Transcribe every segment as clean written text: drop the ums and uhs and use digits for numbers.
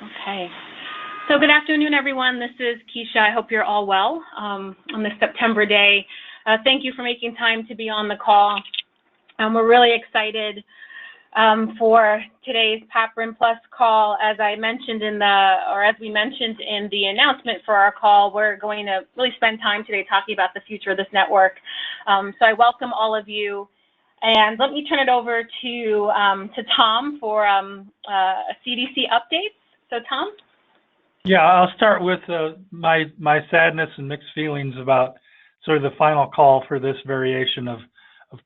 Okay. So good afternoon, everyone. This is Keisha. I hope you're all well on this September day. Thank you for making time to be on the call. We're really excited for today's PAPRN Plus call. As I mentioned as we mentioned in the announcement for our call, we're going to really spend time today talking about the future of this network. So I welcome all of you. And let me turn it over to Tom for CDC updates. So Tom? Yeah, I'll start with my sadness and mixed feelings about sort of the final call for this variation of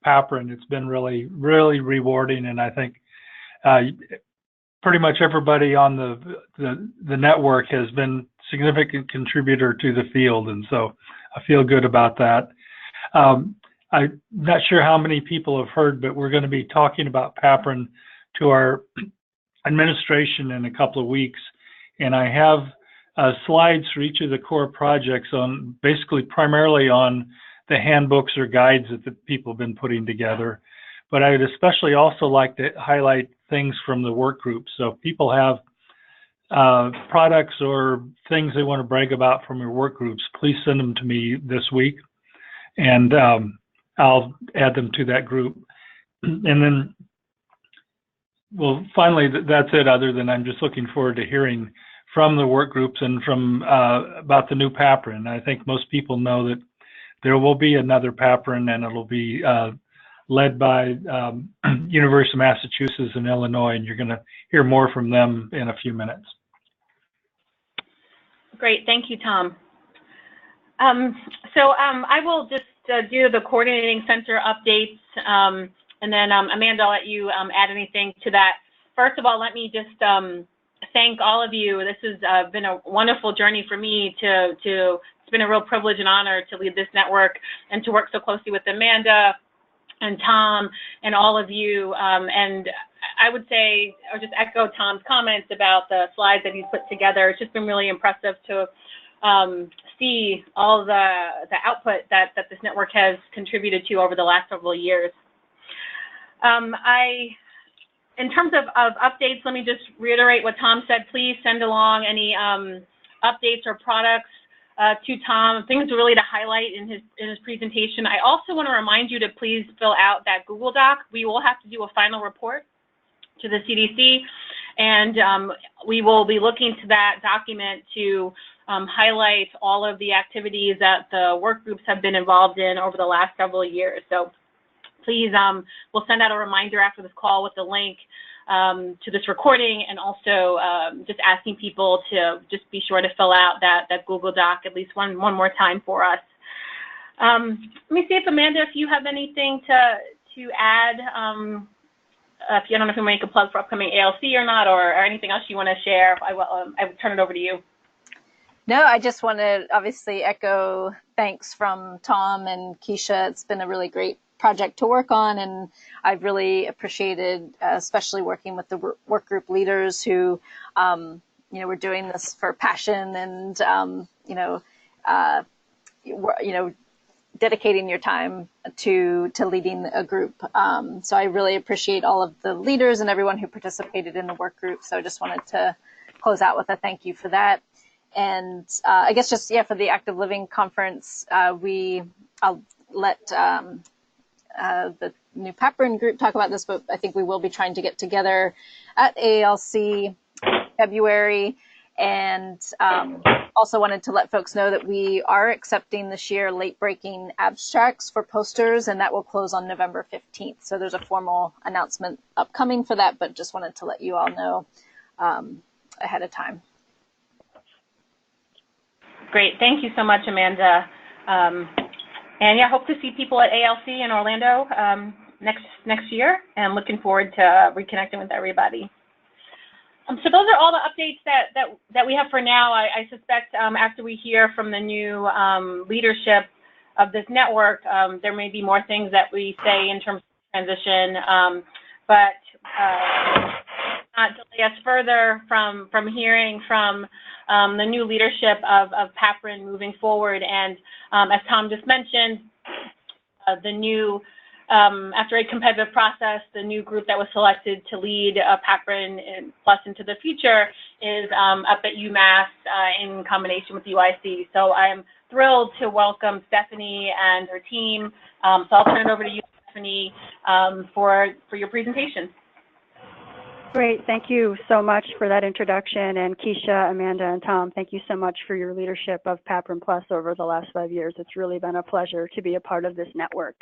PAPRN. It's been really rewarding, and I think pretty much everybody on the network has been a significant contributor to the field, and so I feel good about that. I'm not sure how many people have heard, but we're going to be talking about PAPRN to our administration in a couple of weeks, and I have slides for each of the core projects on basically primarily on the handbooks or guides that the people have been putting together. But I would especially also like to highlight things from the work groups. So if people have products or things they want to brag about from your work groups, please send them to me this week, and I'll add them to that group. And then, well, finally, that's it, other than I'm just looking forward to hearing from the work groups and from about the new PAPRN. I think most people know that there will be another PAPRN, and it'll be led by University of Massachusetts and Illinois, and you're going to hear more from them in a few minutes. Great, thank you, Tom. I will just do the coordinating center updates, and then Amanda, I'll let you add anything to that. First of all, let me just thank all of you. This has been a wonderful journey for me it's been a real privilege and honor to lead this network and to work so closely with Amanda and Tom and all of you. And I would say, or just echo Tom's comments about the slides that he's put together. It's just been really impressive to see all the output that this network has contributed to over the last several years. In terms of updates, let me just reiterate what Tom said. Please send along any updates or products to Tom, things really to highlight in his presentation. I also want to remind you to please fill out that Google Doc. We will have to do a final report to the CDC, and we will be looking to that document to highlight all of the activities that the work groups have been involved in over the last several years. So please, we'll send out a reminder after this call with the link to this recording, and also just asking people to just be sure to fill out that Google Doc at least one more time for us. Let me see if Amanda, if you have anything to add. If you don't know if you want to make a plug for upcoming ALC or not, or anything else you want to share, I will turn it over to you. No, I just want to obviously echo thanks from Tom and Keisha. It's been a really great project to work on, and I've really appreciated, especially working with the work group leaders who, were doing this for passion and, dedicating your time to leading a group. So I really appreciate all of the leaders and everyone who participated in the work group. So I just wanted to close out with a thank you for that. And I guess just, for the Active Living Conference, I'll let the new PAPRN group talk about this, but I think we will be trying to get together at ALC in February. And also wanted to let folks know that we are accepting this year late-breaking abstracts for posters, and that will close on November 15th. So there's a formal announcement upcoming for that, but just wanted to let you all know ahead of time. Great, thank you so much, Amanda. And yeah, hope to see people at ALC in Orlando next year, and looking forward to reconnecting with everybody. So those are all the updates that we have for now. I suspect after we hear from the new leadership of this network, there may be more things that we say in terms of transition, but not delay us further from hearing from the new leadership of PAPRN moving forward. And as Tom just mentioned, the new after a competitive process, the new group that was selected to lead PAPRN Plus into the future is up at UMass in combination with UIC. So I'm thrilled to welcome Stephanie and her team. So I'll turn it over to you, Stephanie, for your presentation. Great, thank you so much for that introduction. And Keisha, Amanda, and Tom, thank you so much for your leadership of PAPRN Plus over the last 5 years. It's really been a pleasure to be a part of this network.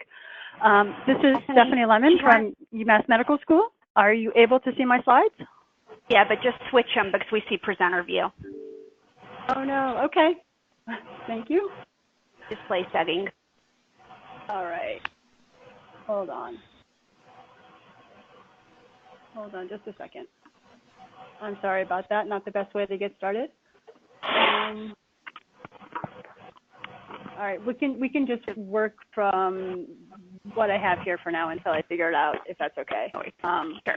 This is Stephanie Lemon from UMass Medical School. Are you able to see my slides? Yeah, but just switch them because we see presenter view. Oh no, okay. Thank you. Display settings. All right, hold on. Hold on just a second. I'm sorry about that, not the best way to get started. All right, we can just work from what I have here for now until I figure it out, if that's okay. Sure.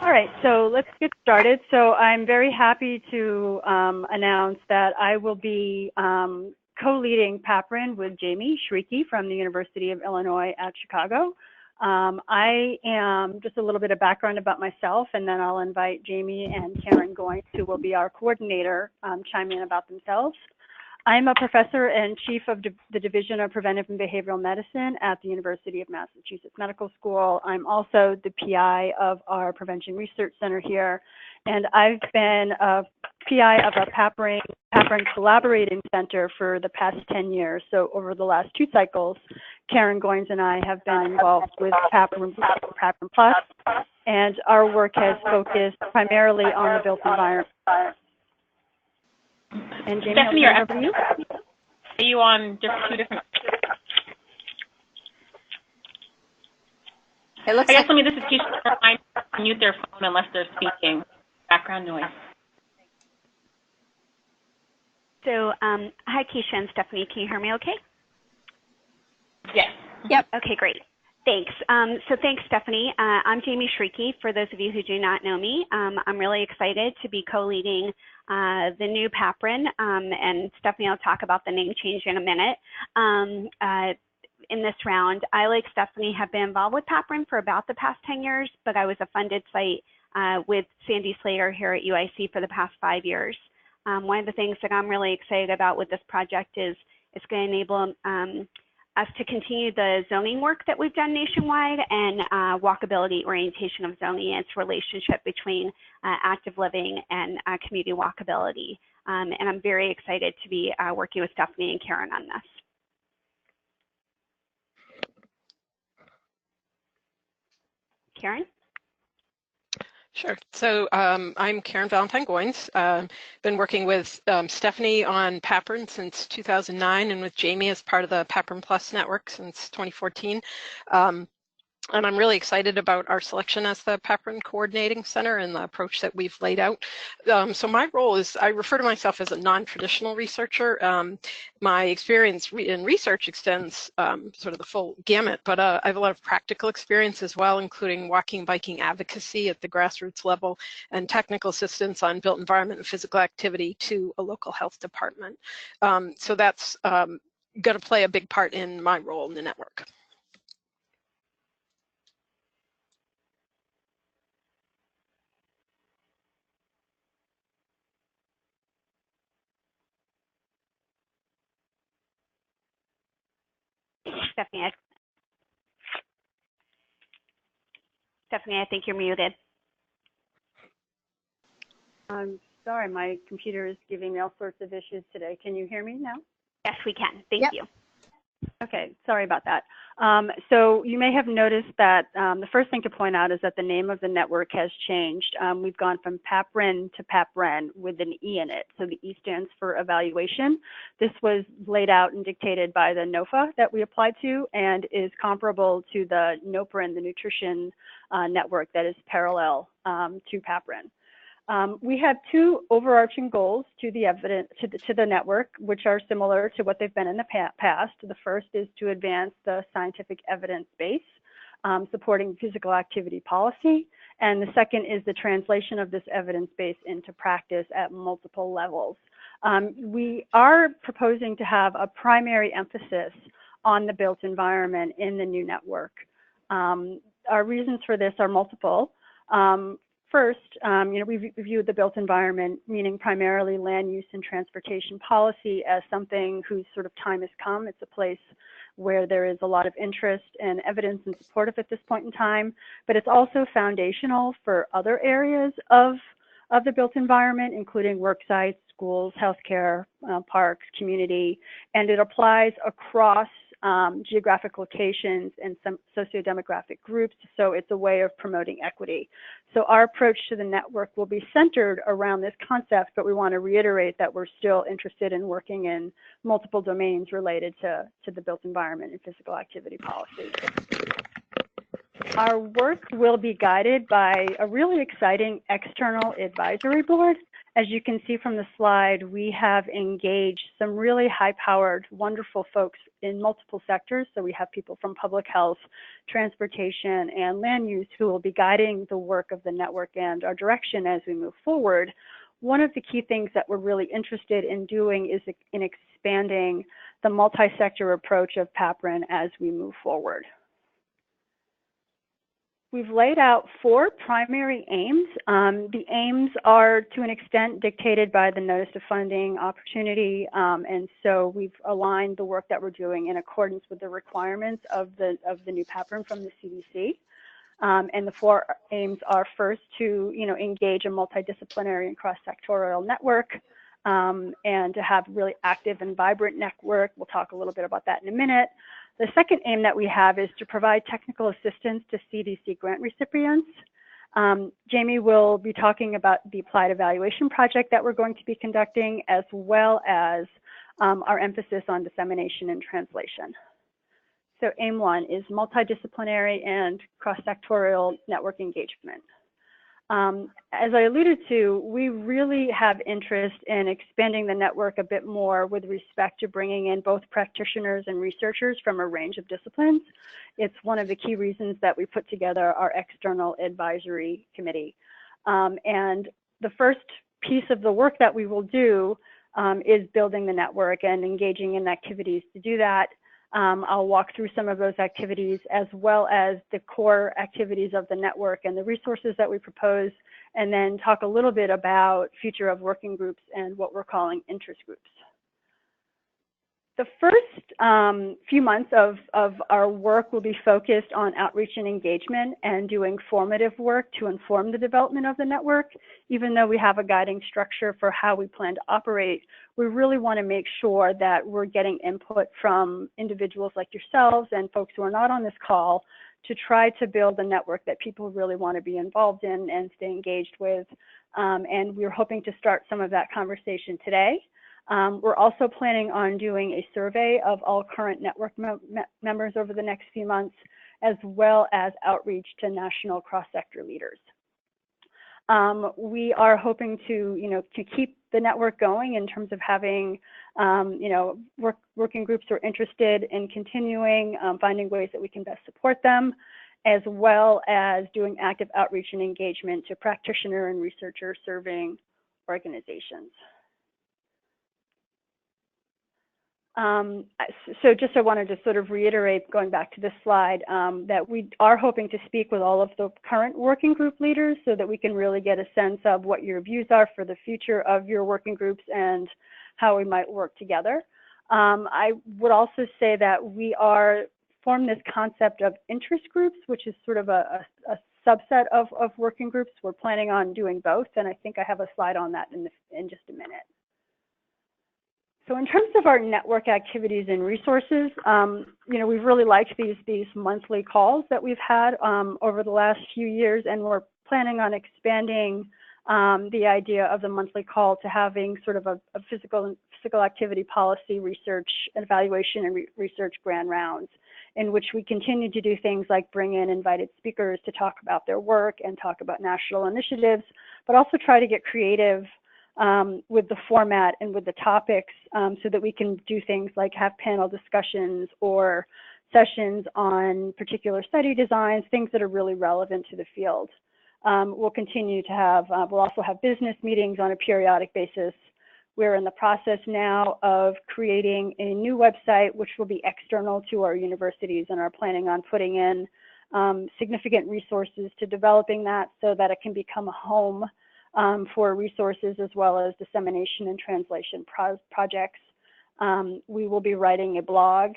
All right, so let's get started. So I'm very happy to announce that I will be co-leading PAPRN with Jamie Shrieky from the University of Illinois at Chicago. I am, just a little bit of background about myself, and then I'll invite Jamie and Karen Goins, who will be our coordinator, chime in about themselves. I'm a professor and chief of the Division of Preventive and Behavioral Medicine at the University of Massachusetts Medical School. I'm also the PI of our Prevention Research Center here, and I've been a PI of our PAPRN Collaborating Center for the past 10 years. So over the last 2 cycles, Karen Goins and I have been involved with PAPRN Plus, and our work has focused primarily on the built environment. And Jamie, Stephanie, I'll turn it over to you. Are you on two different? It looks I guess like let me. This is Keisha. I mute their phone unless they're speaking. Background noise. So, hi, Keisha and Stephanie. Can you hear me okay? Yes. Yep. Okay, great. Thanks. So thanks, Stephanie. I'm Jamie Shrieky. For those of you who do not know me, I'm really excited to be co-leading the new PAPRN, and Stephanie will talk about the name change in a minute. In this round, I, like Stephanie, have been involved with PAPRN for about the past 10 years, but I was a funded site with Sandy Slater here at UIC for the past 5 years. One of the things that I'm really excited about with this project is it's going to enable us to continue the zoning work that we've done nationwide and walkability orientation of zoning and its relationship between active living and community walkability. And I'm very excited to be working with Stephanie and Karen on this. Karen? Sure. So I'm Karen Valentine Goins. Been working with Stephanie on PAPRN since 2009 and with Jamie as part of the PAPRN Plus network since 2014. And I'm really excited about our selection as the PAPRN Coordinating Center and the approach that we've laid out. So my role is, I refer to myself as a non-traditional researcher. My experience in research extends sort of the full gamut, but I have a lot of practical experience as well, including walking, biking advocacy at the grassroots level and technical assistance on built environment and physical activity to a local health department. So that's going to play a big part in my role in the network. Stephanie, I think you're muted. I'm sorry, my computer is giving me all sorts of issues today. Can you hear me now? Yes, we can. Thank you. Okay, sorry about that. So you may have noticed that the first thing to point out is that the name of the network has changed. We've gone from PAPRN to PAPRN with an E in it. So the E stands for evaluation. This was laid out and dictated by the NOFA that we applied to and is comparable to the NOPRN, the nutrition network that is parallel to PAPRN. We have 2 overarching goals to the network, which are similar to what they've been in the past. The first is to advance the scientific evidence base, supporting physical activity policy. And the second is the translation of this evidence base into practice at multiple levels. We are proposing to have a primary emphasis on the built environment in the new network. Our reasons for this are multiple. First, we view the built environment, meaning primarily land use and transportation policy, as something whose sort of time has come. It's a place where there is a lot of interest and evidence in support of at this point in time, but it's also foundational for other areas of the built environment, including work sites, schools, healthcare, parks, community, and it applies across geographic locations and some socio-demographic groups, so it's a way of promoting equity. So our approach to the network will be centered around this concept, but we want to reiterate that we're still interested in working in multiple domains related to the built environment and physical activity policy. Our work will be guided by a really exciting external advisory board. As you can see from the slide, we have engaged some really high-powered, wonderful folks in multiple sectors. So we have people from public health, transportation, and land use who will be guiding the work of the network and our direction as we move forward. One of the key things that we're really interested in doing is in expanding the multi-sector approach of PAPRN as we move forward. We've laid out 4 primary aims. The aims are to an extent dictated by the notice of funding opportunity, and so we've aligned the work that we're doing in accordance with the requirements of the new PAPRN from the CDC. And the 4 aims are first to engage a multidisciplinary and cross-sectorial network, and to have really active and vibrant network. We'll talk a little bit about that in a minute. The second aim that we have is to provide technical assistance to CDC grant recipients. Jamie will be talking about the applied evaluation project that we're going to be conducting, as well as our emphasis on dissemination and translation. So aim 1 is multidisciplinary and cross-sectorial network engagement. As I alluded to, we really have interest in expanding the network a bit more with respect to bringing in both practitioners and researchers from a range of disciplines. It's one of the key reasons that we put together our external advisory committee. And the first piece of the work that we will do is building the network and engaging in activities to do that. I'll walk through some of those activities, as well as the core activities of the network and the resources that we propose, and then talk a little bit about future of working groups and what we're calling interest groups. The first few months of our work will be focused on outreach and engagement and doing formative work to inform the development of the network. Even though we have a guiding structure for how we plan to operate, we really want to make sure that we're getting input from individuals like yourselves and folks who are not on this call to try to build a network that people really want to be involved in and stay engaged with. And we're hoping to start some of that conversation today. We're also planning on doing a survey of all current network members over the next few months, as well as outreach to national cross-sector leaders. We are hoping to keep the network going in terms of having, working groups who are interested in continuing, finding ways that we can best support them, as well as doing active outreach and engagement to practitioner and researcher serving organizations. So just I wanted to sort of reiterate, going back to this slide, that we are hoping to speak with all of the current working group leaders so that we can really get a sense of what your views are for the future of your working groups and how we might work together. I would also say that we are formed this concept of interest groups, which is sort of a subset of working groups. We're planning on doing both, and I think I have a slide on that in just a minute. So in terms of our network activities and resources, we've really liked these monthly calls that we've had over the last few years, and we're planning on expanding the idea of the monthly call to having sort of a physical activity policy research, evaluation, and research grand rounds, in which we continue to do things like bring in invited speakers to talk about their work and talk about national initiatives, but also try to get creative with the format and with the topics, so that we can do things like have panel discussions or sessions on particular study designs, things that are really relevant to the field. We'll continue to have, we'll also have business meetings on a periodic basis. We're in the process now of creating a new website, which will be external to our universities, and are planning on putting in significant resources to developing that so that it can become a home for resources as well as dissemination and translation projects. We will be writing a blog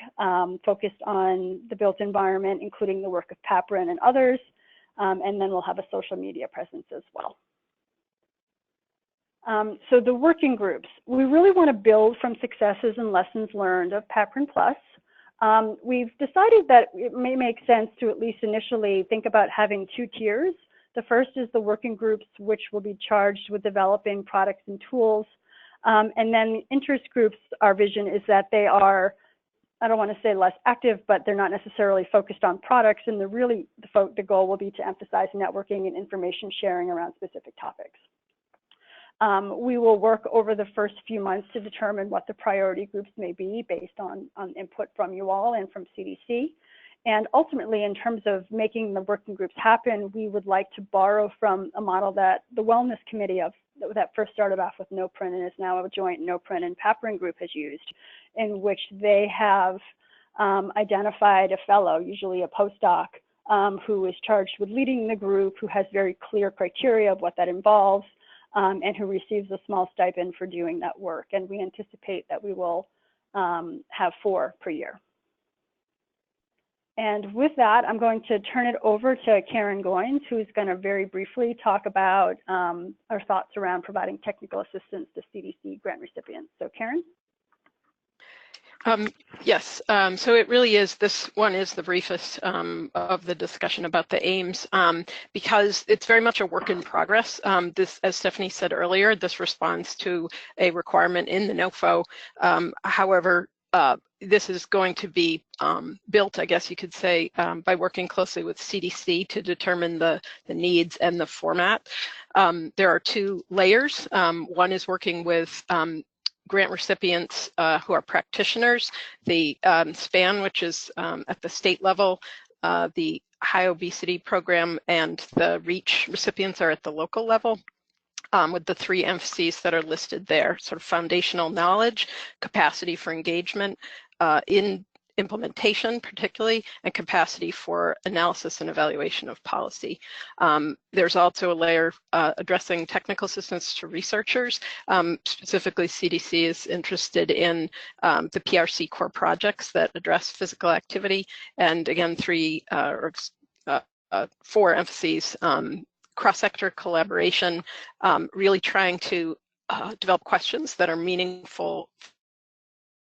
focused on the built environment, including the work of PAPRN and others, and then we'll have a social media presence as well. So the working groups, we really want to build from successes and lessons learned of PAPRN Plus. We've decided that it may make sense to at least initially think about having 2 tiers. The first is the working groups, which will be charged with developing products and tools. And then interest groups, our vision is that they are, I don't want to say less active, but they're not necessarily focused on products. And the goal will be to emphasize networking and information sharing around specific topics. We will work over the first few months to determine what the priority groups may be based on input from you all and from CDC. And ultimately, in terms of making the working groups happen, we would like to borrow from a model that the Wellness Committee that first started off with NOPRN and is now a joint NOPRN and PAPRN group has used, in which they have identified a fellow, usually a postdoc, who is charged with leading the group, who has very clear criteria of what that involves, and who receives a small stipend for doing that work. And we anticipate that we will have 4 per year. And with that, I'm going to turn it over to Karen Goins, who's going to very briefly talk about our thoughts around providing technical assistance to CDC grant recipients. So Karen? Yes, so it really is, this one is the briefest of the discussion about the aims, because it's very much a work in progress. This, as Stephanie said earlier, this responds to a requirement in the NOFO. However, this is going to be built, I guess you could say, by working closely with CDC to determine the needs and the format. There are 2 layers. One is working with grant recipients who are practitioners, the SPAN, which is at the state level, the High Obesity Program, and the REACH recipients are at the local level. With the 3 emphases that are listed there, sort of foundational knowledge, capacity for engagement in implementation particularly, and capacity for analysis and evaluation of policy. There's also a layer addressing technical assistance to researchers. Specifically, CDC is interested in the PRC core projects that address physical activity, and again, 4 emphases. Cross-sector collaboration, really trying to develop questions that are meaningful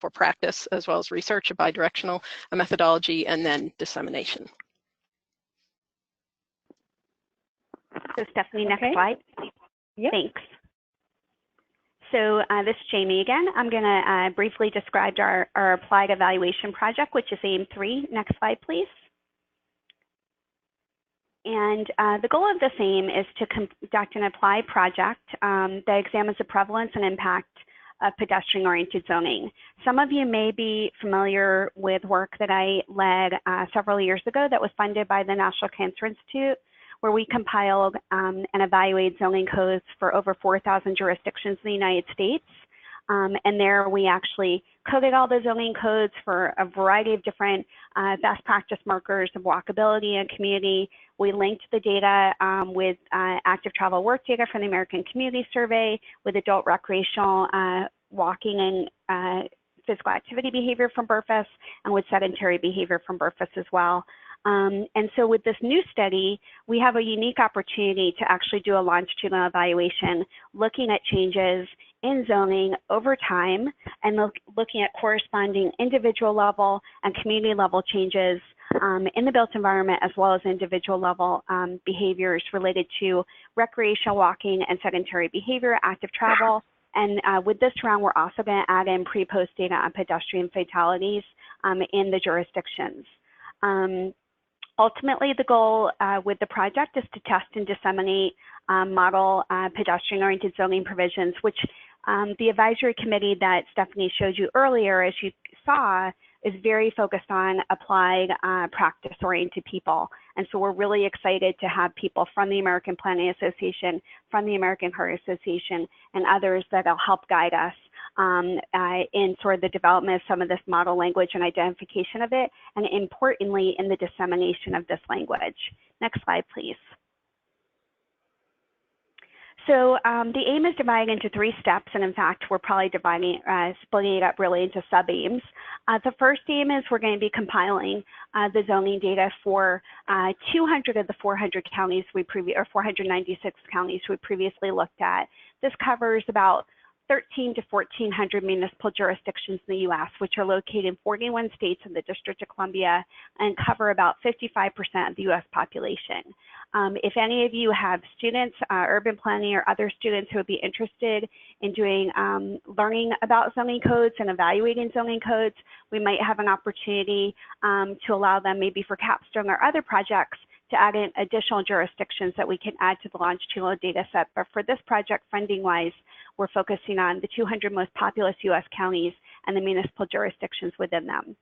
for practice as well as research, a bidirectional methodology, and then dissemination. So Stephanie, next Okay. slide. Yep. Thanks. So this is Jamie again. I'm going to briefly describe our applied evaluation project, which is AIM 3. Next slide, please. And the goal of this AIM is to conduct an applied project that examines the prevalence and impact of pedestrian-oriented zoning. Some of you may be familiar with work that I led several years ago that was funded by the National Cancer Institute, where we compiled and evaluated zoning codes for over 4,000 jurisdictions in the United States. And there we actually coded all the zoning codes for a variety of different best practice markers of walkability and community. We linked the data with active travel work data from the American Community Survey, with adult recreational walking and physical activity behavior from BRFIS, and with sedentary behavior from BRFIS as well. And so with this new study, we have a unique opportunity to actually do a longitudinal evaluation, looking at changes in zoning over time and looking at corresponding individual level and community level changes in the built environment, as well as individual level behaviors related to recreational walking and sedentary behavior, active travel. And with this round, we're also going to add in pre-post data on pedestrian fatalities in the jurisdictions. Ultimately, the goal with the project is to test and disseminate model pedestrian-oriented zoning provisions, which the advisory committee that Stephanie showed you earlier, as you saw, is very focused on applied practice-oriented people. And so we're really excited to have people from the American Planning Association, from the American Heart Association, and others that'll help guide us in sort of the development of some of this model language and identification of it, and importantly, in the dissemination of this language. Next slide, please. So the aim is divided into 3 steps, and in fact, we're probably splitting it up really into sub-aims. The first aim is we're going to be compiling the zoning data for 200 of the 400 counties or 496 counties we previously looked at. This covers about 1,300 to 1,400 municipal jurisdictions in the U.S., which are located in 41 states in the District of Columbia and cover about 55% of the U.S. population. If any of you have students, urban planning or other students who would be interested in doing learning about zoning codes and evaluating zoning codes, we might have an opportunity to allow them maybe for capstone or other projects to add in additional jurisdictions that we can add to the longitudinal data set. But for this project, funding-wise, we're focusing on the 200 most populous U.S. counties and the municipal jurisdictions within them.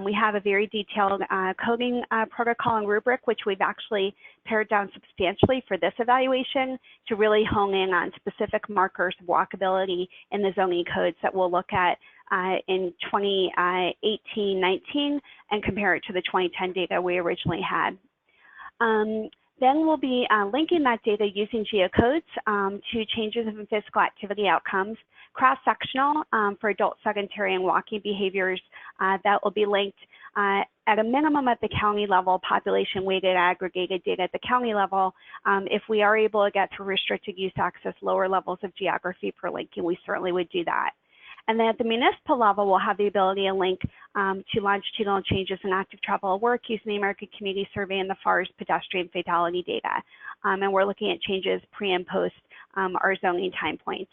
We have a very detailed coding protocol and rubric, which we've actually pared down substantially for this evaluation to really hone in on specific markers of walkability in the zoning codes that we'll look at in 2018-19 and compare it to the 2010 data we originally had. Then we'll be linking that data using geocodes to changes in physical activity outcomes, cross-sectional for adult sedentary and walking behaviors that will be linked at a minimum at the county level, population-weighted aggregated data at the county level. If we are able to get through restricted use access lower levels of geography for linking, we certainly would do that. And then at the municipal level, we'll have the ability to link to longitudinal changes in active travel at work using the American Community Survey and the FARS pedestrian fatality data. And we're looking at changes pre and post our zoning time points.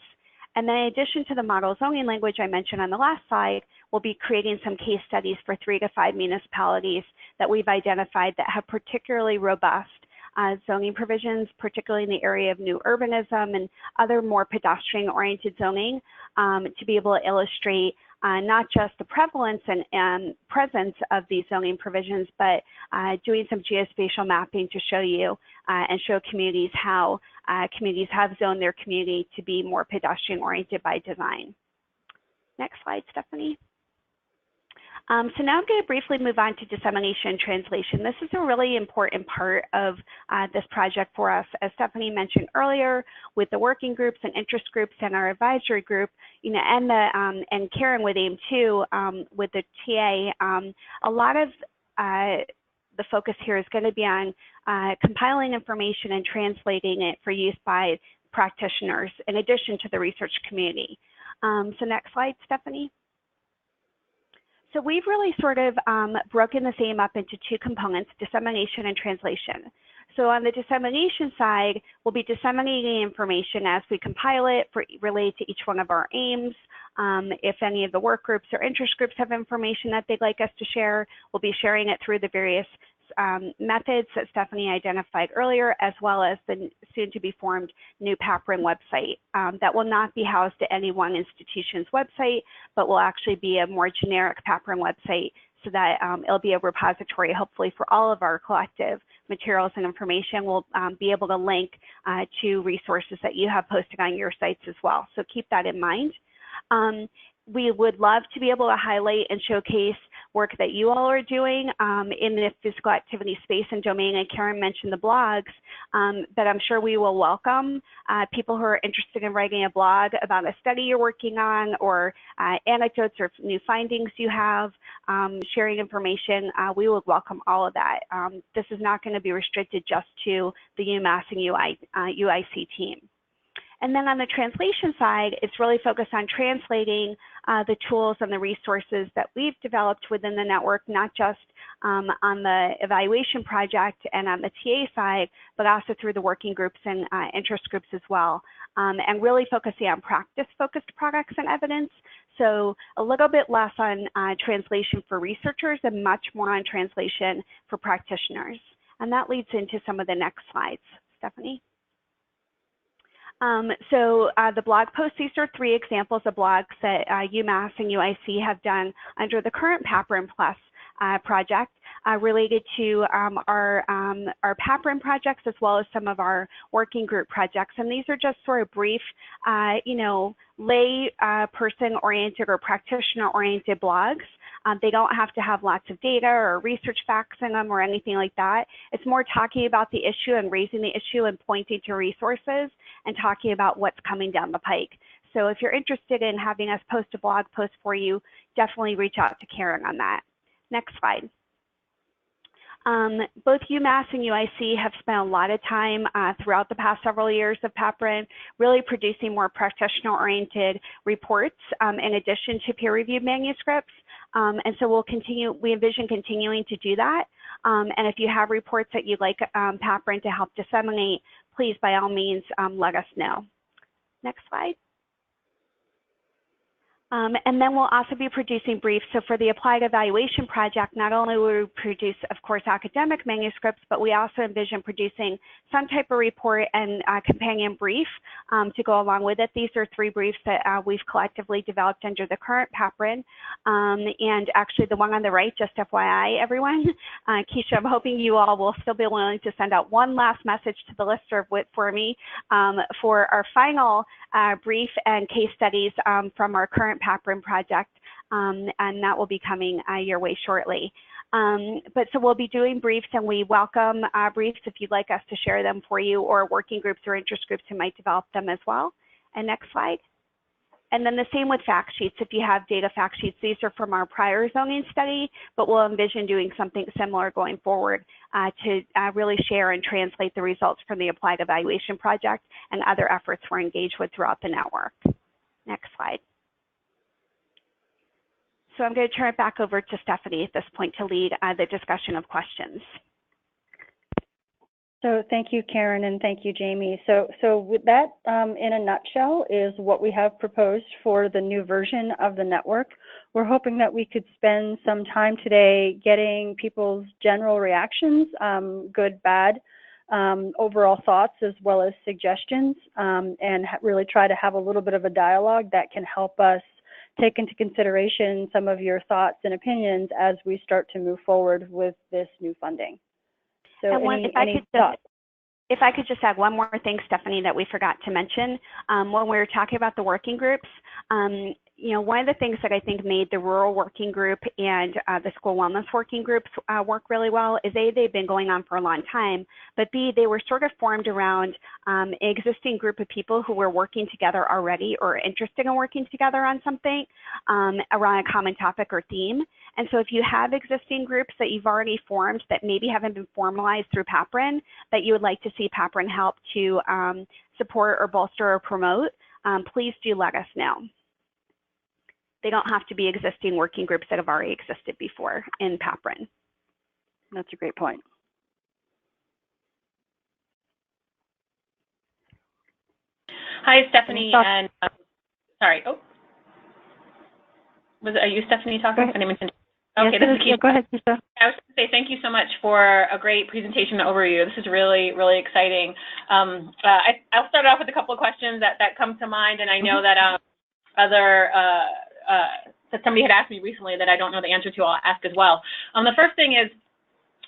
And then in addition to the model zoning language I mentioned on the last slide, we'll be creating some case studies for 3 to 5 municipalities that we've identified that have particularly robust zoning provisions, particularly in the area of new urbanism and other more pedestrian-oriented zoning, to be able to illustrate not just the prevalence and presence of these zoning provisions, but doing some geospatial mapping to show you and show communities how communities have zoned their community to be more pedestrian-oriented by design. Next slide, Stephanie. So now I'm going to briefly move on to dissemination and translation. This is a really important part of this project for us. As Stephanie mentioned earlier, with the working groups and interest groups and our advisory group, and Karen with AIM2 with the TA, a lot of the focus here is going to be on compiling information and translating it for use by practitioners in addition to the research community. So next slide, Stephanie. So we've really sort of broken the theme up into 2 components, dissemination and translation. So on the dissemination side, we'll be disseminating information as we compile it related to each one of our aims. If any of the work groups or interest groups have information that they'd like us to share, we'll be sharing it through the various methods that Stephanie identified earlier, as well as the soon-to-be-formed new PAPRN website that will not be housed at any one institution's website, but will actually be a more generic PAPRN website so that it'll be a repository, hopefully, for all of our collective materials and information. We'll be able to link to resources that you have posted on your sites as well. So keep that in mind. We would love to be able to highlight and showcase work that you all are doing in the physical activity space and domain. And Karen mentioned the blogs, but I'm sure we will welcome people who are interested in writing a blog about a study you're working on or anecdotes or new findings you have, sharing information. We would welcome all of that. This is not going to be restricted just to the UMass and UIC team. And then on the translation side, it's really focused on translating the tools and the resources that we've developed within the network, not just on the evaluation project and on the TA side, but also through the working groups and interest groups as well, and really focusing on practice-focused products and evidence. So a little bit less on translation for researchers and much more on translation for practitioners. And that leads into some of the next slides. Stephanie? So the blog posts, these are 3 examples of blogs that UMass and UIC have done under the current PAPRN Plus project. related to our PAPRN projects, as well as some of our working group projects. And these are just sort of brief, you know, lay person-oriented or practitioner-oriented blogs. They don't have to have lots of data or research facts in them or anything like that. It's more talking about the issue and raising the issue and pointing to resources and talking about what's coming down the pike. So if you're interested in having us post a blog post for you, definitely reach out to Karen on that. Next slide. Both UMass and UIC have spent a lot of time throughout the past several years of PAPRN really producing more practitioner-oriented reports in addition to peer-reviewed manuscripts. And so we envision continuing to do that. And if you have reports that you'd like PAPRN to help disseminate, please, by all means, let us know. Next slide. And then we'll also be producing briefs. So for the Applied Evaluation Project, not only will we produce, of course, academic manuscripts, but we also envision producing some type of report and companion brief to go along with it. These are 3 briefs that we've collectively developed under the current PAPRN. And actually the one on the right, just FYI, everyone, Keisha, I'm hoping you all will still be willing to send out one last message to the listserv for me for our final brief and case studies from our current PAPRN project, and that will be coming your way shortly. But so we'll be doing briefs, and we welcome briefs if you'd like us to share them for you, or working groups or interest groups who might develop them as well. And next slide. And then the same with fact sheets. If you have data fact sheets, these are from our prior zoning study, but we'll envision doing something similar going forward to really share and translate the results from the Applied Evaluation Project and other efforts we're engaged with throughout the network. Next slide. So I'm going to turn it back over to Stephanie at this point to lead the discussion of questions. So thank you, Karen, and thank you, Jamie. So with that, in a nutshell, is what we have proposed for the new version of the network. We're hoping that we could spend some time today getting people's general reactions, good, bad, overall thoughts, as well as suggestions, and really try to have a little bit of a dialogue that can help us take into consideration some of your thoughts and opinions as we start to move forward with this new funding. So if I could just add one more thing, Stephanie, that we forgot to mention. When we were talking about the working groups, you know, one of the things that I think made the rural working group and the school wellness working groups work really well is A, they've been going on for a long time, but B, they were sort of formed around an existing group of people who were working together already or interested in working together on something around a common topic or theme. And so if you have existing groups that you've already formed that maybe haven't been formalized through PAPRN, that you would like to see PAPRN help to support or bolster or promote, please do let us know. They don't have to be existing working groups that have already existed before in PAPRN. That's a great point. Hi, Stephanie. And sorry. Oh, are you Stephanie talking? I didn't okay, yes, this is Keisha. Go ahead, Keisha. I was going to say thank you so much for a great presentation overview. This is really, really exciting. I'll start off with a couple of questions that come to mind, and I know that that somebody had asked me recently that I don't know the answer to. I'll ask as well. The first thing is,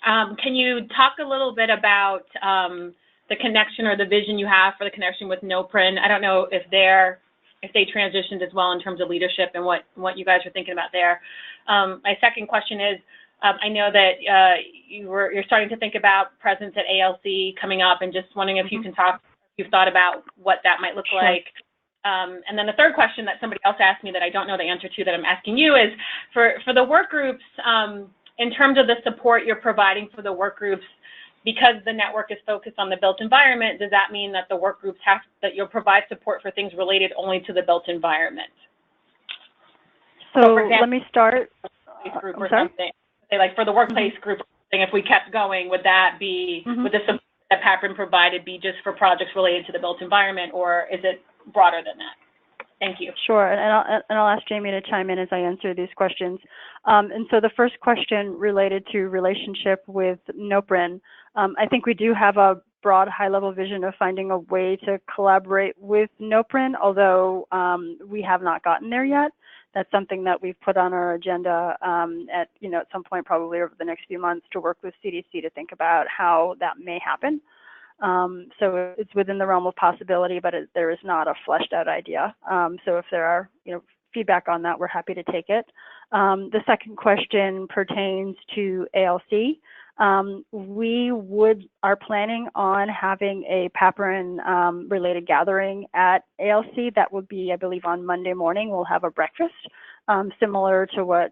can you talk a little bit about the connection or the vision you have for the connection with NOPRN? I don't know if they transitioned as well in terms of leadership and what you guys are thinking about there. My second question is, I know that you're starting to think about presence at ALC coming up, and just wondering if you can talk, if you've thought about what that might look like. And then the third question that somebody else asked me that I don't know the answer to that I'm asking you is, for the work groups, in terms of the support you're providing for the work groups, because the network is focused on the built environment, does that mean that the work groups that you'll provide support for things related only to the built environment? So for example, let me start. Group or something. Say like for the workplace group, if we kept going, would that be, would the support that PAPRN provided be just for projects related to the built environment, or is it broader than that? Thank you. Sure, and I'll ask Jamie to chime in as I answer these questions. And so the first question related to relationship with NOPRN, I think we do have a broad high-level vision of finding a way to collaborate with NOPRN, although we have not gotten there yet. That's something that we've put on our agenda at some point, probably over the next few months, to work with CDC to think about how that may happen. So it's within the realm of possibility, but there is not a fleshed out idea. So if there are feedback on that, we're happy to take it. The second question pertains to ALC. We are planning on having a PAPRN related gathering at ALC. That would be, I believe, on Monday morning. We'll have a breakfast, similar to what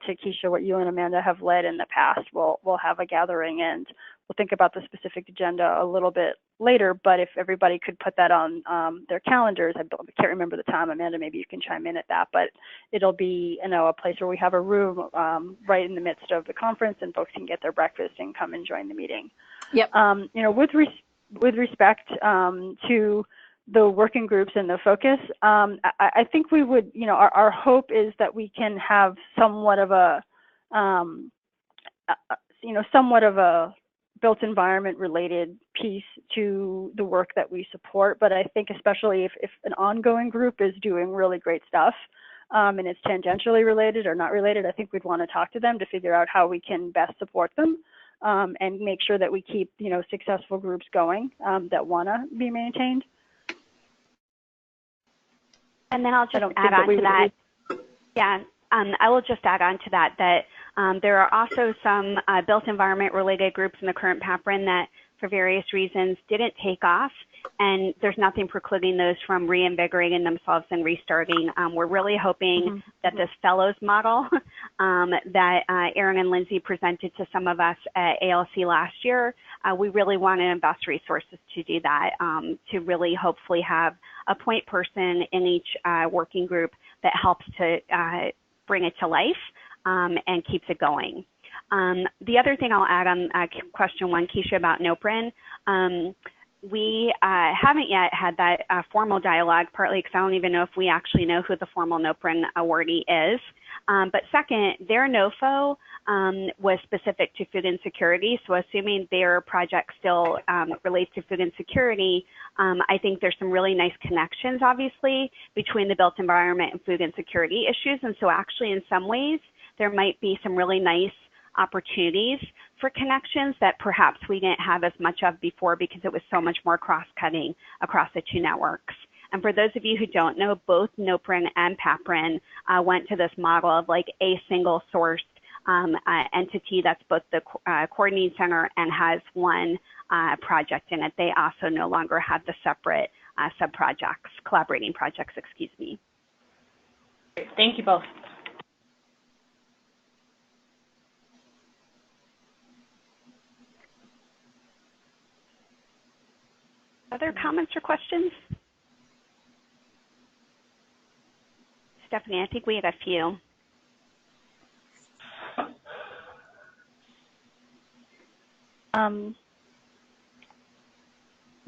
you and Amanda have led in the past. We'll have a gathering, and we'll think about the specific agenda a little bit later, but if everybody could put that on their calendars, I can't remember the time, Amanda, maybe you can chime in at that, but it'll be, a place where we have a room right in the midst of the conference, and folks can get their breakfast and come and join the meeting. Yep. With respect to the working groups and the focus, I think we would, our hope is that we can have somewhat of a built environment related piece to the work that we support. But I think especially if an ongoing group is doing really great stuff and it's tangentially related or not related, I think we'd want to talk to them to figure out how we can best support them and make sure that we keep, successful groups going that want to be maintained. And then I'll just add on to that. Yeah, I will just add on to that there are also some built environment related groups in the current PAPRN that for various reasons didn't take off, and there's nothing precluding those from reinvigorating themselves and restarting. We're really hoping that this fellows model that Aaron and Lindsay presented to some of us at ALC last year, we really want to invest resources to do that, to really hopefully have a point person in each working group that helps to bring it to life and keeps it going. The other thing I'll add on question one, Keisha, about NOPRN, we haven't yet had that formal dialogue, partly because I don't even know if we actually know who the formal NOPRN awardee is. But second, their NOFO was specific to food insecurity. So assuming their project still relates to food insecurity, I think there's some really nice connections, obviously, between the built environment and food insecurity issues. And so actually, in some ways, there might be some really nice opportunities for connections that perhaps we didn't have as much of before because it was so much more cross-cutting across the two networks. And for those of you who don't know, both NOPRN and PAPRN went to this model of like a single sourced entity that's both the coordinating center and has one project in it. They also no longer have the separate sub-projects, collaborating projects, excuse me. Thank you both. Other comments or questions? Stephanie, I think we had a few.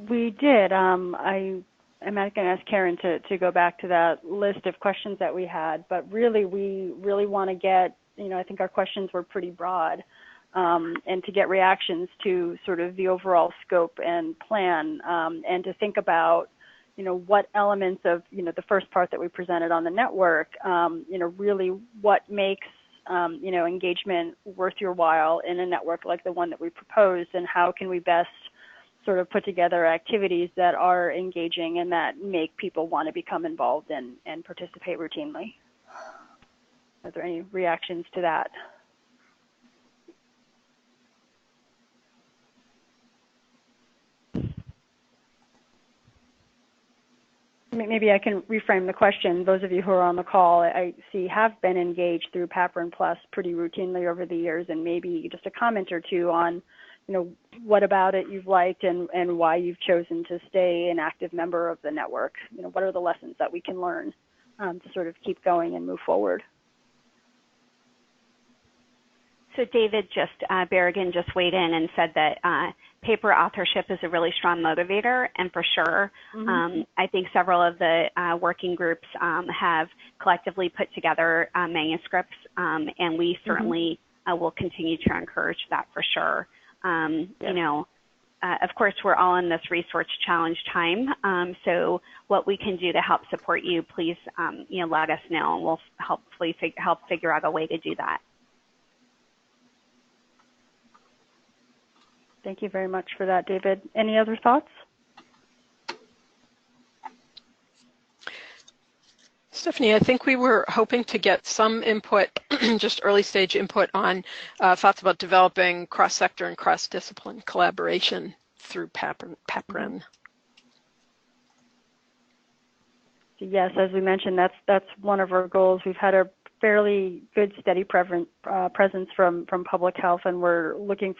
We did. I'm going to ask Karen to go back to that list of questions that we had, but really, we really want to get, I think our questions were pretty broad, and to get reactions to sort of the overall scope and plan, and to think about, what elements of, the first part that we presented on the network, really what makes, engagement worth your while in a network like the one that we proposed, and how can we best sort of put together activities that are engaging and that make people want to become involved and participate routinely. Are there any reactions to that? Maybe I can reframe the question. Those of you who are on the call, I see have been engaged through PAPRN Plus pretty routinely over the years, and maybe just a comment or two on, what about it you've liked and why you've chosen to stay an active member of the network. What are the lessons that we can learn to sort of keep going and move forward? So David Berrigan just weighed in and said that paper authorship is a really strong motivator, and for sure, I think several of the working groups have collectively put together manuscripts, and we certainly will continue to encourage that for sure. of course, we're all in this resource challenge time. So what we can do to help support you, please, let us know, and we'll hopefully help figure out a way to do that. Thank you very much for that, David. Any other thoughts? Stephanie, I think we were hoping to get some input, just early stage input on thoughts about developing cross-sector and cross-discipline collaboration through PAPRN. Yes, as we mentioned, that's one of our goals. We've had a fairly good, steady presence from public health, and we're looking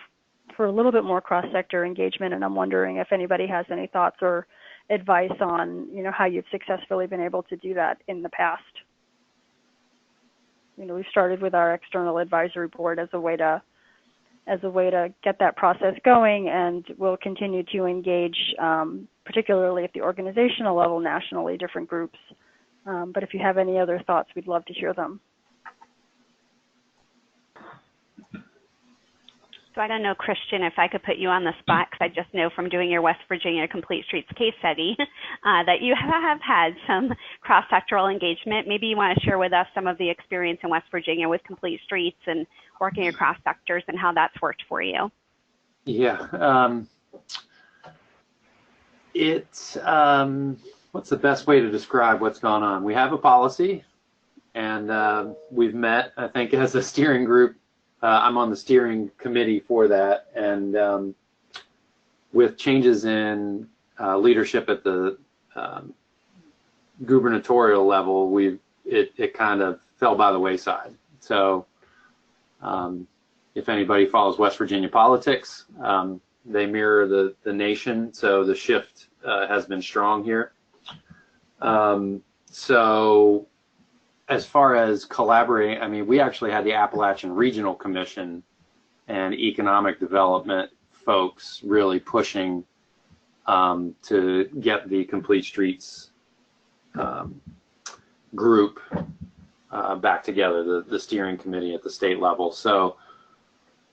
for a little bit more cross-sector engagement. And I'm wondering if anybody has any thoughts or advice on, how you've successfully been able to do that in the past. We started with our external advisory board as a way to get that process going, and we'll continue to engage, particularly at the organizational level, nationally, different groups. But if you have any other thoughts, we'd love to hear them. So I don't know, Christian, if I could put you on the spot, because I just know from doing your West Virginia Complete Streets case study that you have had some cross-sectoral engagement. Maybe you want to share with us some of the experience in West Virginia with Complete Streets and working across sectors and how that's worked for you. Yeah. What's the best way to describe what's gone on? We have a policy, and we've met, I think, as a steering group. I'm on the steering committee for that, and with changes in leadership at the gubernatorial level, it kind of fell by the wayside. So if anybody follows West Virginia politics, they mirror the nation, so the shift has been strong here. So as far as collaborating, I mean, we actually had the Appalachian Regional Commission and economic development folks really pushing to get the Complete Streets group back together, the steering committee at the state level. So,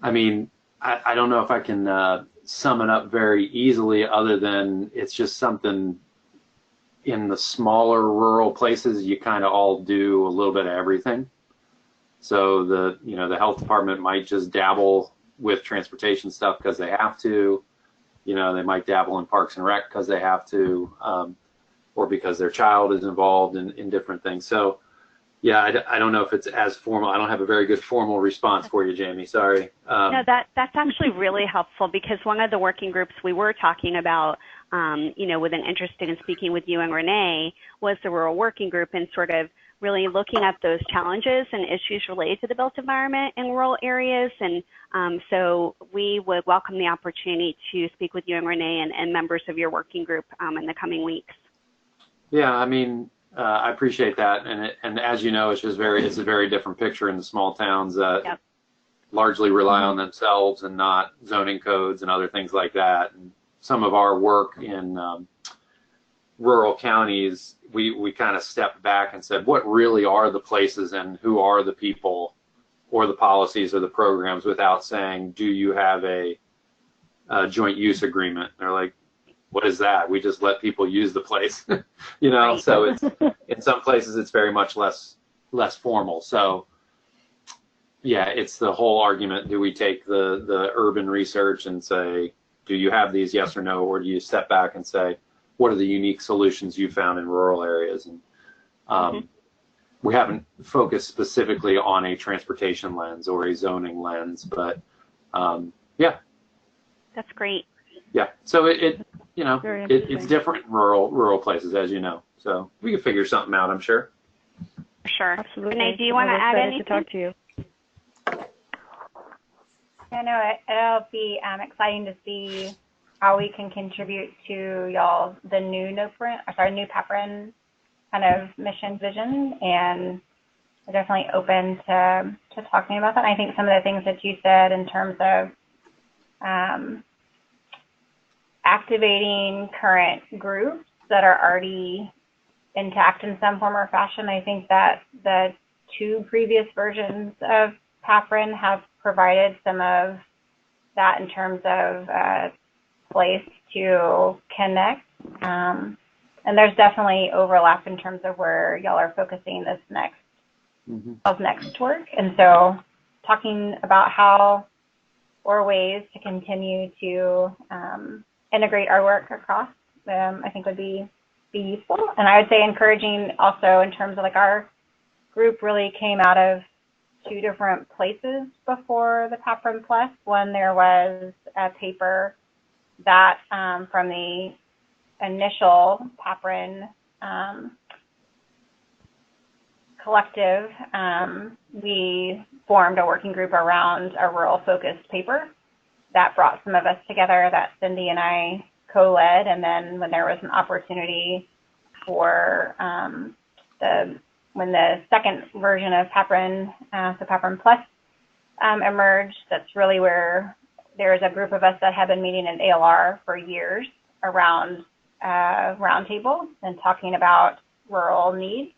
I mean, I don't know if I can sum it up very easily, other than it's just something in the smaller rural places, you kind of all do a little bit of everything. So the health department might just dabble with transportation stuff because they have to. They might dabble in Parks and Rec because they have to, or because their child is involved in different things. So, yeah, I don't know if it's as formal. I don't have a very good formal response for you, Jamie. Sorry. No, that's actually really helpful, because one of the working groups we were talking about, with an interest in speaking with you and Renee, was the rural working group, and sort of really looking at those challenges and issues related to the built environment in rural areas. And so we would welcome the opportunity to speak with you and Renee and members of your working group in the coming weeks. Yeah, I mean, I appreciate that, and as you know, it's a very different picture in the small towns that largely rely on themselves and not zoning codes and other things like that. And some of our work in rural counties, we kind of stepped back and said, what really are the places and who are the people or the policies or the programs, without saying, do you have a joint use agreement? And they're like, what is that? We just let people use the place, Right. So it's in some places it's very much less formal. So yeah, it's the whole argument. Do we take the urban research and say, do you have these, yes or no, or do you step back and say, what are the unique solutions you found in rural areas? And we haven't focused specifically on a transportation lens or a zoning lens, but yeah. That's great. Yeah, so it's different in rural places, as you know. So we can figure something out, I'm sure. Sure. Absolutely. Renee, do you want to add anything? To talk to you. I know it'll be exciting to see how we can contribute to y'all, the new PAPRN kind of mission vision, and we're definitely open to talking about that. And I think some of the things that you said in terms of activating current groups that are already intact in some form or fashion, I think that the two previous versions of PAPRN have provided some of that in terms of place to connect. And there's definitely overlap in terms of where y'all are focusing this next work. And so talking about how or ways to continue to integrate our work across, I think would be useful. And I would say encouraging also in terms of like our group really came out of two different places before the PAPRN Plus. One, there was a paper that from the initial PAPRN collective, we formed a working group around a rural focused paper that brought some of us together that Cindy and I co-led. And then when there was an opportunity for when the second version of PAPRN, so PAPRN Plus emerged, that's really where there's a group of us that have been meeting in ALR for years around roundtable and talking about rural needs.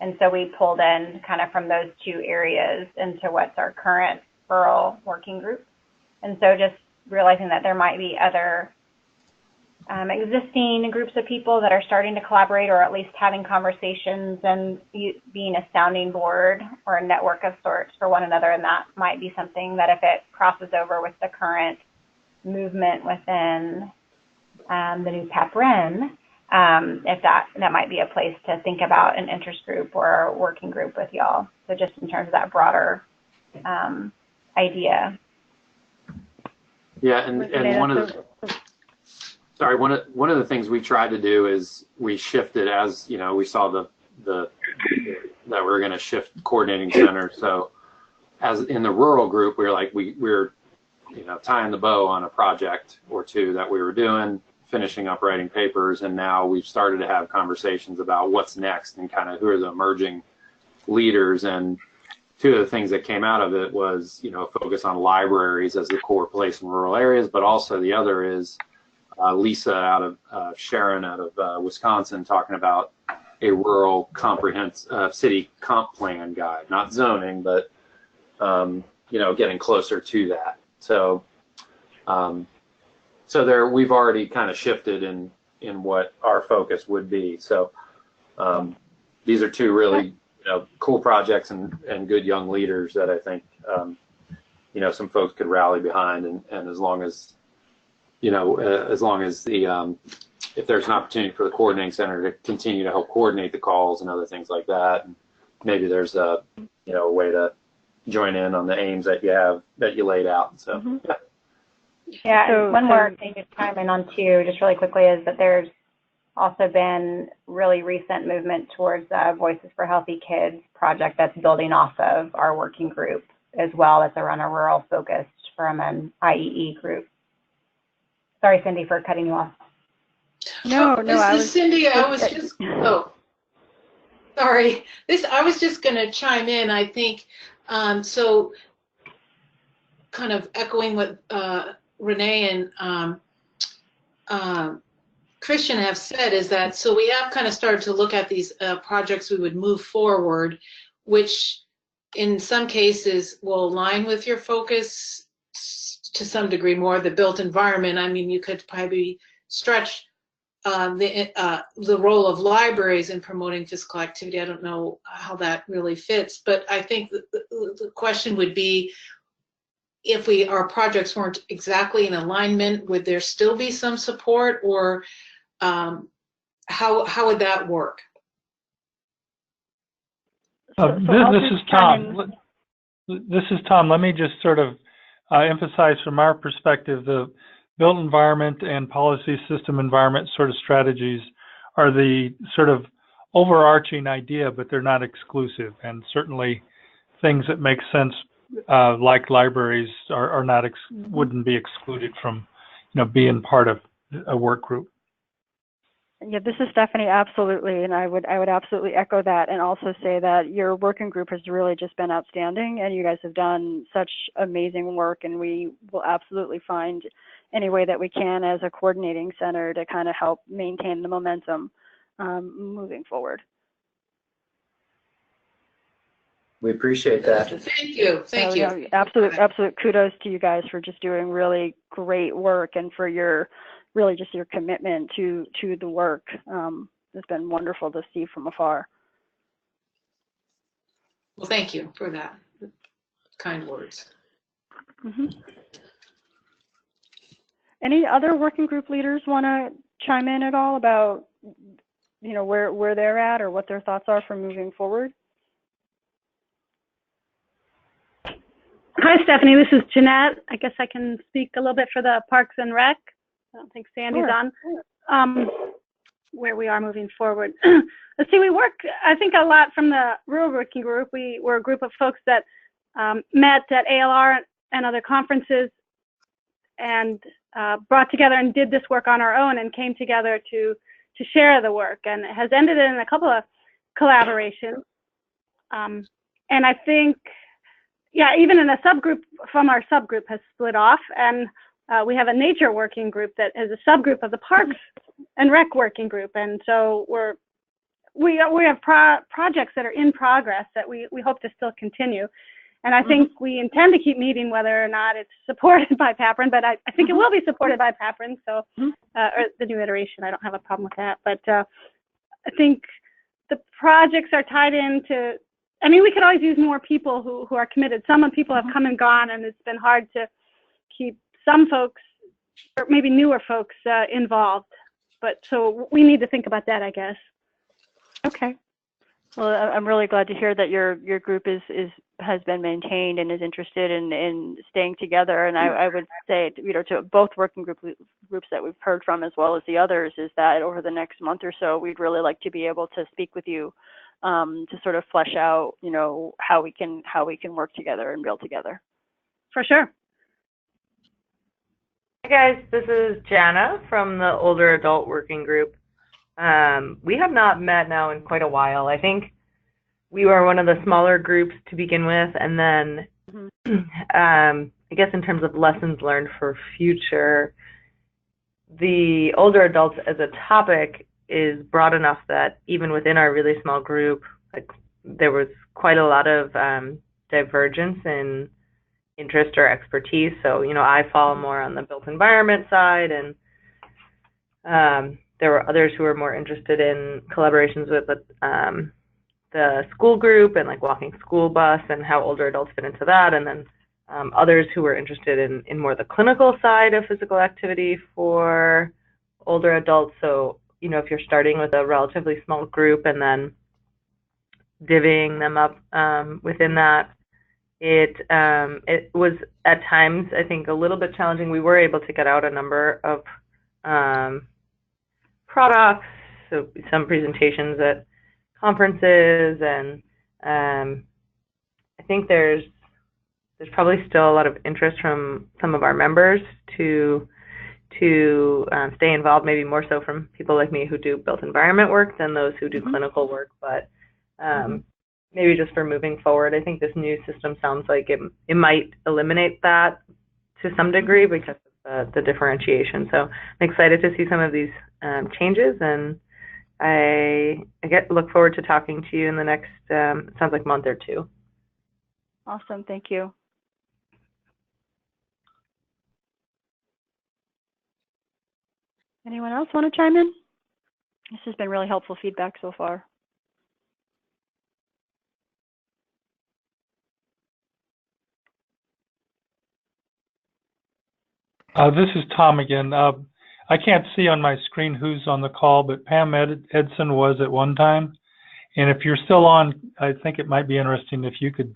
And so we pulled in kind of from those two areas into what's our current rural working group. And so just realizing that there might be other existing groups of people that are starting to collaborate or at least having conversations and being a sounding board or a network of sorts for one another. And that might be something that if it crosses over with the current movement within the new PAPRN, if that might be a place to think about an interest group or a working group with y'all. So just in terms of that broader idea. Yeah, and one of the things we tried to do is we shifted as, you know, we saw that we were going to shift coordinating center. So as in the rural group, we were like, we're, you know, tying the bow on a project or two that we were doing, finishing up writing papers, and now we've started to have conversations about what's next and kind of who are the emerging leaders. And two of the things that came out of it was, you know, focus on libraries as the core place in rural areas, but also the other is Lisa out of Sharon out of Wisconsin talking about a rural comprehensive city comp plan guide, not zoning, but you know, getting closer to that. So so there we've already kind of shifted in what our focus would be. So these are two really, you know, cool projects and good young leaders that I think you know, some folks could rally behind, and as long as, you know, as long as the if there's an opportunity for the coordinating center to continue to help coordinate the calls and other things like that, and maybe there's a, you know, a way to join in on the aims that you laid out. So yeah, so, one more thing to chime in on too, just really quickly, is that there's also been really recent movement towards Voices for Healthy Kids project that's building off of our working group as well. That's around a rural focused from an IEE group. Sorry, Cindy, for cutting you off. No, I was Cindy. I was just sorry. I was just going to chime in. I think so. Kind of echoing what Renee and Christian have said is that so we have kind of started to look at these projects we would move forward, which in some cases will align with your focus to some degree more of the built environment. I mean, you could probably stretch the role of libraries in promoting physical activity. I don't know how that really fits, but I think the question would be, if our projects weren't exactly in alignment, would there still be some support, or how would that work? This is Tom. This is Tom. Let me just sort of emphasize from our perspective, the built environment and policy system environment sort of strategies are the sort of overarching idea, but they're not exclusive. And certainly things that make sense, like libraries, are not wouldn't be excluded from, you know, being part of a work group. Yeah, this is Stephanie, absolutely, and I would absolutely echo that, and also say that your working group has really just been outstanding, and you guys have done such amazing work, and we will absolutely find any way that we can as a coordinating center to kind of help maintain the momentum moving forward. We appreciate that. Thank you. Thank So, you. know, absolute kudos to you guys for just doing really great work and for your really just your commitment to the work. It's been wonderful to see from afar. Well, thank you for that kind words. Mm-hmm. Any other working group leaders want to chime in at all about, you know, where they're at or what their thoughts are for moving forward? Hi, Stephanie. This is Jeanette. I guess I can speak a little bit for the Parks and Rec. I don't think Sandy's on. Where we are moving forward. Let's see, we work, I think, a lot from the rural working group. We were a group of folks that met at ALR and other conferences and brought together and did this work on our own and came together to share the work, and it has ended in a couple of collaborations. And I think, yeah, even in a subgroup from our subgroup has split off, and we have a nature working group that is a subgroup of the Parks and Rec working group, and so we have projects that are in progress that we hope to still continue, and I think we intend to keep meeting whether or not it's supported by PAPRN, but I think it will be supported by PAPRN, so or the new iteration. I don't have a problem with that, but I think the projects are tied into. I mean, we could always use more people who are committed. Some people have come and gone, and it's been hard to keep some folks, or maybe newer folks, involved. But so we need to think about that, I guess. Okay. Well, I'm really glad to hear that your group has been maintained and is interested in staying together. And I would say, you know, to both working groups that we've heard from, as well as the others, is that over the next month or so, we'd really like to be able to speak with you to sort of flesh out, you know, how we can work together and build together. For sure. Hi guys, this is Jana from the Older Adult Working Group. We have not met now in quite a while. I think we were one of the smaller groups to begin with, and then I guess in terms of lessons learned for future, the older adults as a topic is broad enough that even within our really small group, like, there was quite a lot of divergence in interest or expertise. So, you know, I fall more on the built environment side, and there were others who were more interested in collaborations with the school group and like walking school bus and how older adults fit into that, and then others who were interested in more the clinical side of physical activity for older adults. So, you know, if you're starting with a relatively small group and then divvying them up within that, it was at times, I think, a little bit challenging. We were able to get out a number of products, so some presentations at conferences, and I think there's probably still a lot of interest from some of our members to stay involved, maybe more so from people like me who do built environment work than those who do clinical work, but maybe just for moving forward, I think this new system sounds like it might eliminate that to some degree because of the differentiation. So I'm excited to see some of these changes, and I look forward to talking to you in the next, sounds like month or two. Awesome, thank you. Anyone else want to chime in? This has been really helpful feedback so far. This is Tom again. I can't see on my screen who's on the call, but Pam Edson was at one time. And if you're still on, I think it might be interesting if you could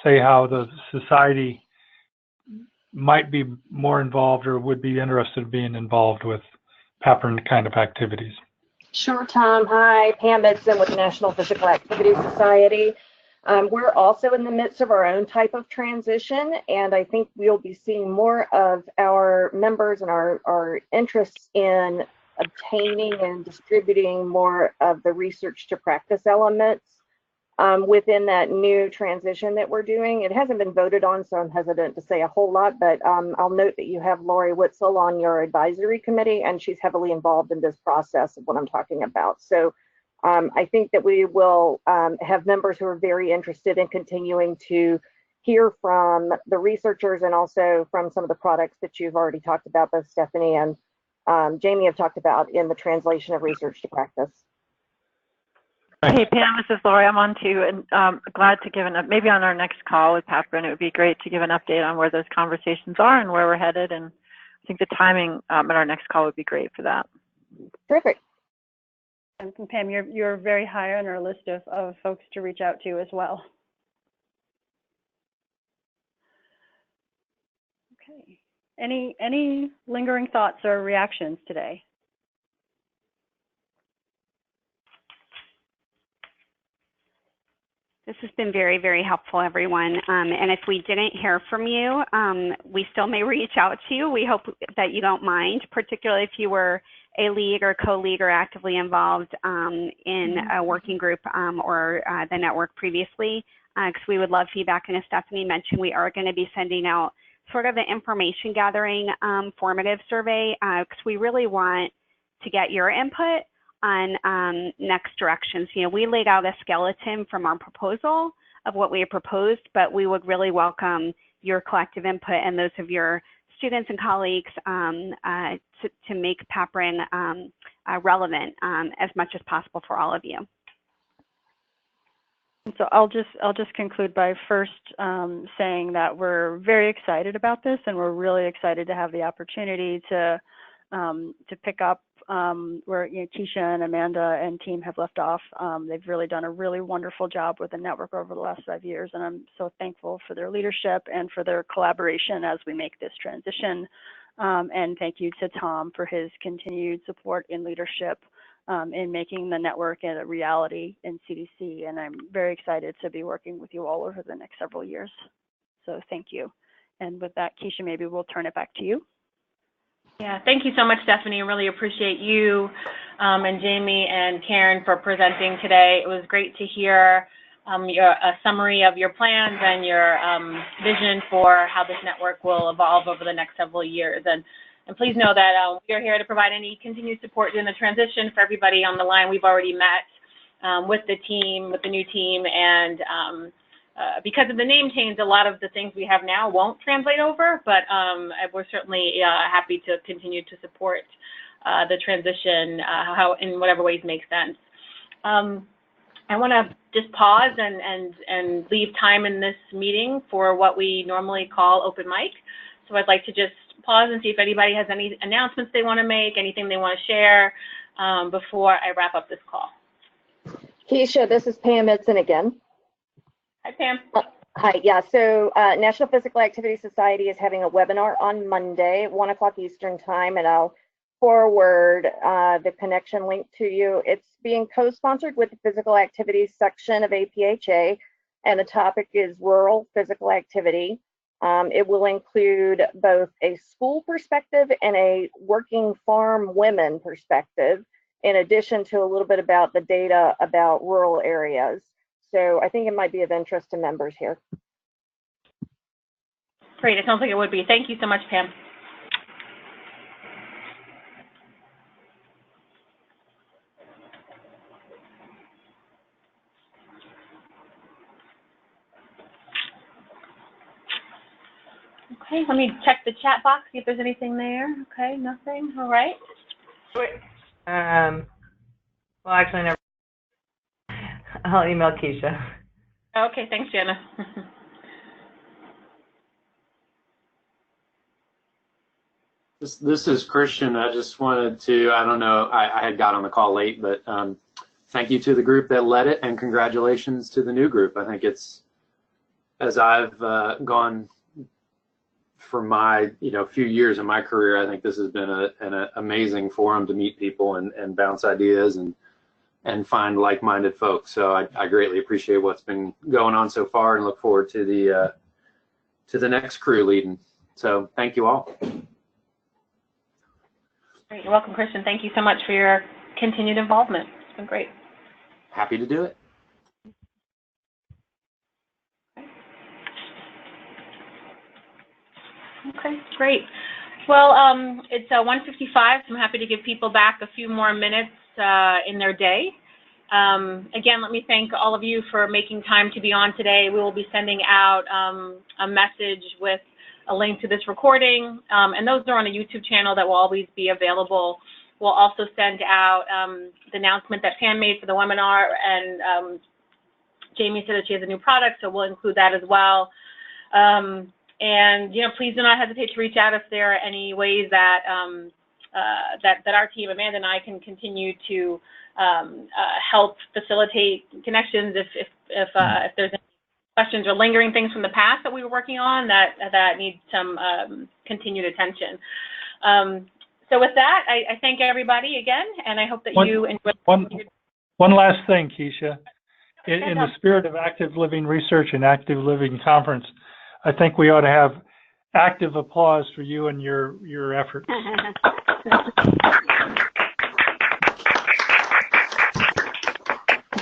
say how the society might be more involved or would be interested in being involved with PAPRN kind of activities. Sure, Tom. Hi, Pam Edson with the National Physical Activity Society. We're also in the midst of our own type of transition, and I think we'll be seeing more of our members and our interests in obtaining and distributing more of the research to practice elements within that new transition that we're doing. It hasn't been voted on, so I'm hesitant to say a whole lot, but I'll note that you have Lori Witzel on your advisory committee, and she's heavily involved in this process of what I'm talking about. So I think that we will have members who are very interested in continuing to hear from the researchers and also from some of the products that you've already talked about, both Stephanie and Jamie have talked about in the translation of research to practice. Hey Pam, this is Lori. I'm on too, and glad to give maybe on our next call with PAPRN, it would be great to give an update on where those conversations are and where we're headed. And I think the timing at our next call would be great for that. Terrific. And Pam, you're very high on our list of folks to reach out to as well. Okay. Any lingering thoughts or reactions today? This has been very, very helpful, everyone. And if we didn't hear from you, we still may reach out to you. We hope that you don't mind, particularly if you were a lead or co-lead or actively involved in a working group or the network previously, because we would love feedback. And as Stephanie mentioned, we are going to be sending out sort of an information gathering formative survey, because we really want to get your input on next directions. You know, we laid out a skeleton from our proposal of what we had proposed, but we would really welcome your collective input and those of your students and colleagues to make PAPRN relevant as much as possible for all of you. So I'll just conclude by first saying that we're very excited about this, and we're really excited to have the opportunity to pick up where Keisha and Amanda and team have left off. They've really done a really wonderful job with the network over the last 5 years, and I'm so thankful for their leadership and for their collaboration as we make this transition. And thank you to Tom for his continued support and leadership in making the network a reality in CDC. And I'm very excited to be working with you all over the next several years. So thank you. And with that, Keisha, maybe we'll turn it back to you. Yeah, thank you so much, Stephanie. I really appreciate you and Jamie and Karen for presenting today. It was great to hear a summary of your plans and your vision for how this network will evolve over the next several years. And please know that we are here to provide any continued support in the transition for everybody on the line. We've already met with the team, with the new team, and because of the name change, a lot of the things we have now won't translate over, but we're certainly happy to continue to support the transition in whatever ways make sense. I want to just pause and leave time in this meeting for what we normally call open mic. So I'd like to just pause and see if anybody has any announcements they want to make, anything they want to share before I wrap up this call. Keisha, this is Pam Edson again. Hi, Pam. Hi, yeah, so National Physical Activity Society is having a webinar on Monday, 1 o'clock Eastern time, and I'll forward the connection link to you. It's being co-sponsored with the Physical Activities section of APHA, and the topic is rural physical activity. It will include both a school perspective and a working farm women perspective, in addition to a little bit about the data about rural areas. So I think it might be of interest to members here. Great, it sounds like it would be. Thank you so much, Pam. Okay, let me check the chat box, see if there's anything there. Okay, nothing, all right. Well, actually, never. I'll email Keisha. Okay, thanks, Jenna. This is Christian. I just wanted to, I don't know, I had got on the call late, but thank you to the group that led it, and congratulations to the new group. I think it's, as I've gone for my few years in my career, I think this has been an amazing forum to meet people and bounce ideas and find like-minded folks. So I greatly appreciate what's been going on so far, and look forward to the next crew leading. So thank you all. Great. You're welcome, Christian. Thank you so much for your continued involvement. It's been great. Happy to do it. Okay, great. Well, it's 1:55, so I'm happy to give people back a few more minutes in their day. Again, let me thank all of you for making time to be on today. We will be sending out a message with a link to this recording, and those are on a YouTube channel that will always be available. We'll also send out the announcement that Pam made for the webinar, and Jamie said that she has a new product, so we'll include that as well. And please do not hesitate to reach out if there are any ways that that our team, Amanda and I, can continue to help facilitate connections if there's any questions or lingering things from the past that we were working on that need some continued attention. So with that, I thank everybody again, and I hope that you enjoy. One last thing, Keisha. In the spirit of active living research and active living conference, I think we ought to have active applause for you and your efforts.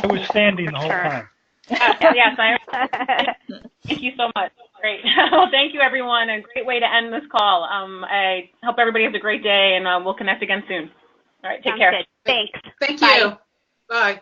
I was standing the whole time. Yes, thank you so much. Great. Well, thank you, everyone. A great way to end this call. I hope everybody has a great day, and we'll connect again soon. All right, take care. Good. Thanks. Thank you. Bye.